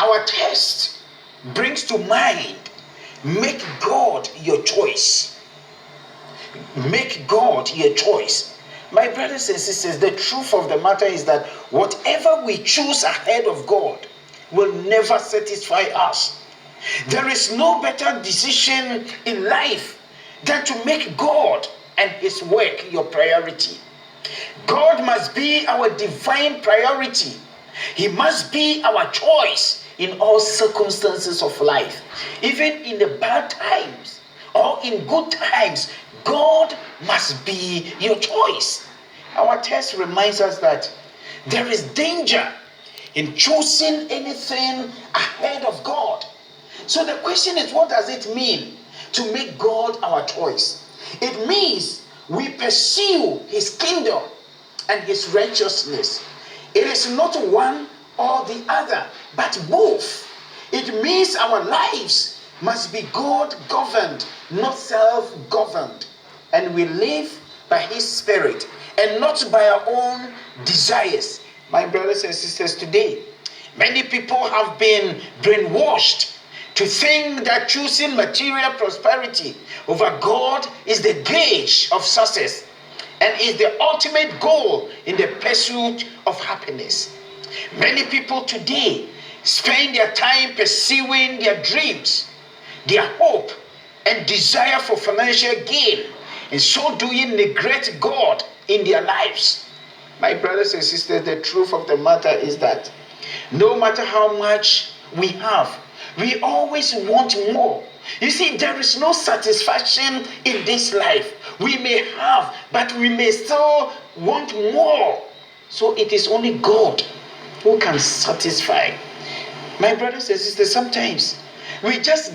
Our text brings to mind, make God your choice. Make God your choice. My brothers and sisters, the truth of the matter is that whatever we choose ahead of God will never satisfy us. There is no better decision in life than to make God and His work your priority. God must be our divine priority. He must be our choice in all circumstances of life. Even in the bad times or in good times, God must be your choice. Our text reminds us that there is danger in choosing anything ahead of God. So the question is, what does it mean to make God our choice? It means we pursue His kingdom and His righteousness. It is not one or the other, but both. It means our lives must be God-governed, not self-governed. And we live by His Spirit and not by our own desires. My brothers and sisters, today, many people have been brainwashed to think that choosing material prosperity over God is the gauge of success and is the ultimate goal in the pursuit of happiness. Many people today spend their time pursuing their dreams, their hope, and desire for financial gain, and so doing neglect God in their lives. My brothers and sisters, the truth of the matter is that no matter how much we have, we always want more. You see, there is no satisfaction in this life. We may have, but we may still want more. So it is only God who can satisfy. My brothers and sisters, sometimes we just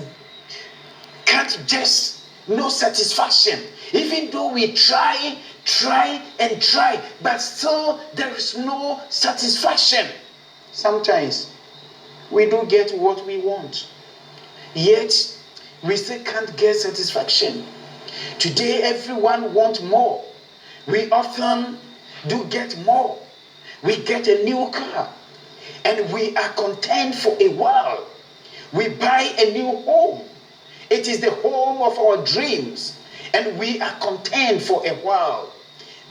can't just no satisfaction. Even though we try, but still there is no satisfaction. Sometimes we do get what we want, yet we still can't get satisfaction. Today everyone wants more. We often do get more. We get a new car and we are content for a while. We buy a new home. It is the home of our dreams and we are content for a while.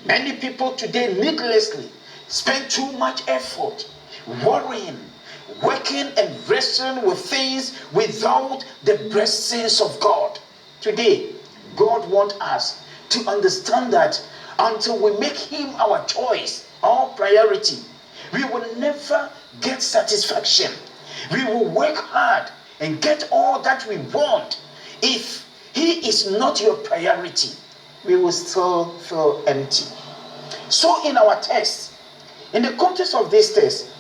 Many people today needlessly spend too much effort worrying, working and wrestling with things without the blessings of God. Today, God wants us to understand that until we make Him our choice, our priority, we will never get satisfaction. We will work hard and get all that we want. If He is not your priority, we will still feel empty. So in our text, in the context of this text,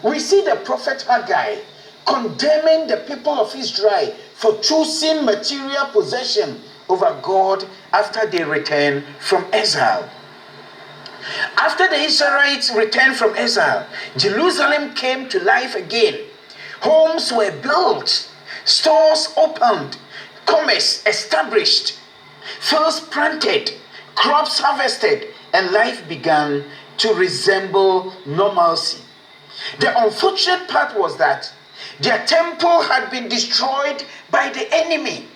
we see the prophet Haggai condemning the people of Israel for choosing material possession over God after they returned from exile. After the Israelites returned from exile, Jerusalem came to life again. Homes were built, stores opened, commerce established, fields planted, crops harvested, and life began to resemble normalcy. The unfortunate part was that their temple had been destroyed by the enemy.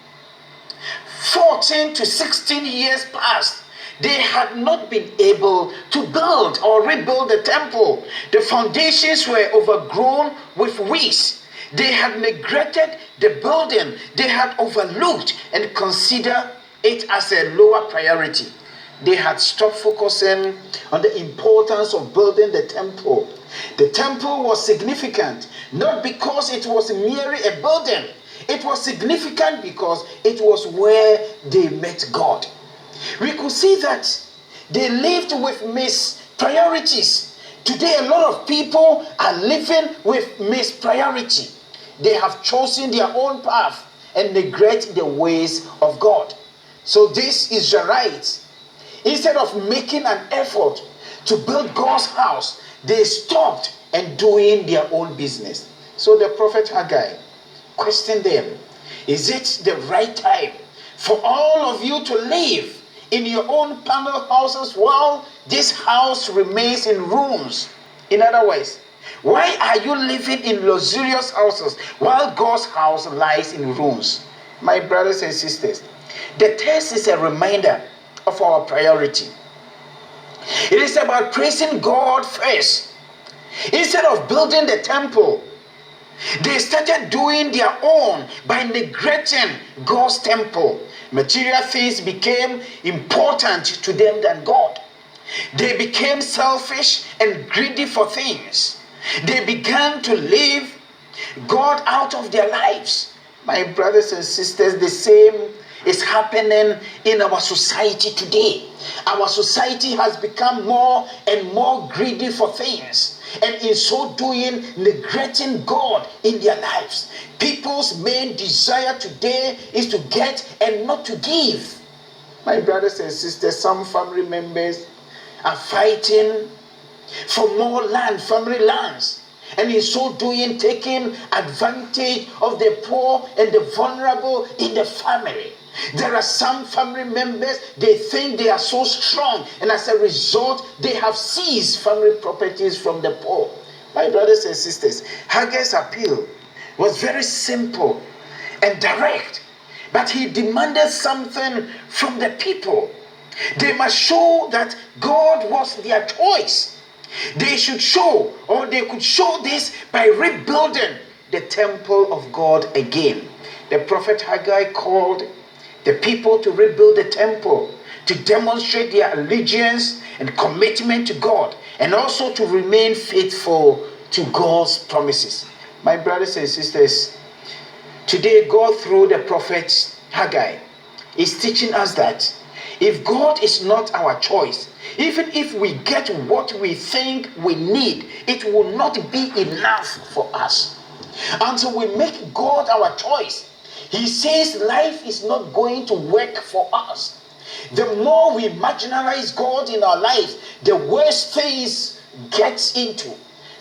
14 to 16 years passed. They had not been able to build or rebuild the temple. The foundations were overgrown with weeds. They had neglected the building. They had overlooked and considered it as a lower priority. They had stopped focusing on the importance of building the temple. The temple was significant, not because it was merely a building. It was significant because it was where they met God. We could see that they lived with missed priorities. Today, a lot of people are living with missed priority. They have chosen their own path and neglect the ways of God. So these Israelites, instead of making an effort to build God's house, they stopped and doing their own business. So the prophet Haggai questioned them, is it the right time for all of you to live in your own panel houses while this house remains in ruins? In other words, Why are you living in luxurious houses while God's house lies in ruins? My brothers and sisters, the text is a reminder of our priority. It is about praising God first. Instead of building the temple, they started doing their own by neglecting God's temple. Material things became important to them than God. They became selfish and greedy for things. They began to leave God out of their lives. My brothers and sisters, the same is happening in our society today. Our society has become more and more greedy for things, and in so doing, neglecting God in their lives. People's main desire today is to get and not to give. My brothers and sisters, some family members are fighting for more land, family lands, and in so doing, taking advantage of the poor and the vulnerable in the family. There are some family members, they think they are so strong, and as a result, they have seized family properties from the poor. My brothers and sisters, Haggai's appeal was very simple and direct, but he demanded something from the people. They must show that God was their choice. They should show, or they could show this by rebuilding the temple of God again. The prophet Haggai called the people to rebuild the temple, to demonstrate their allegiance and commitment to God, and also to remain faithful to God's promises. My brothers and sisters, today God, through the prophet Haggai, is teaching us that if God is not our choice, even if we get what we think we need, it will not be enough for us. Until we make God our choice, he says life is not going to work for us. The more we marginalize God in our lives, the worse things get into.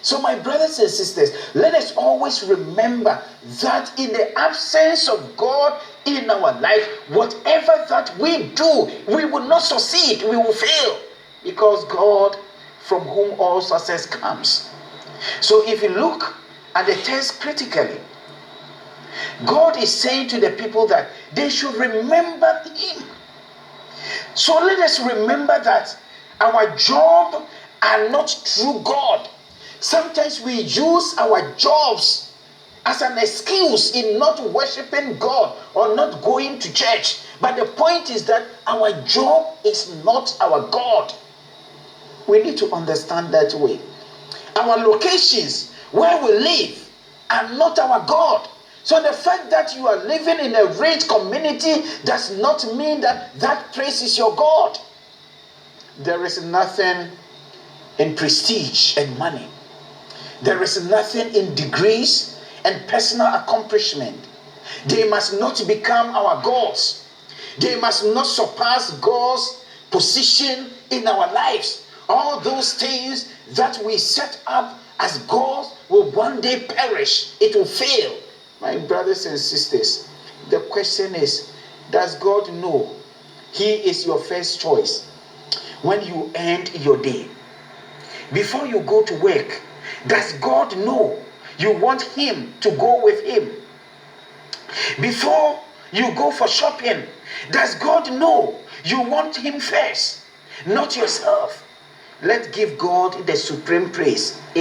So my brothers and sisters, let us always remember that in the absence of God in our life, whatever that we do, we will not succeed, we will fail. Because God, from whom all success comes. So if you look at the text critically, God is saying to the people that they should remember him. So let us remember that our jobs are not through God. Sometimes we use our jobs as an excuse in not worshiping God or not going to church. But the point is that our job is not our God. We need to understand that way. Our locations where we live are not our God. So the fact that you are living in a rich community does not mean that that place is your God. There is nothing in prestige and money. There is nothing in degrees and personal accomplishment. They must not become our gods. They must not surpass God's position in our lives. All those things that we set up as gods will one day perish. It will fail. My brothers and sisters, the question is, does God know he is your first choice when you end your day? Before you go to work, does God know you want him to go with him? Before you go for shopping, does God know you want him first, not yourself? Let's give God the supreme praise in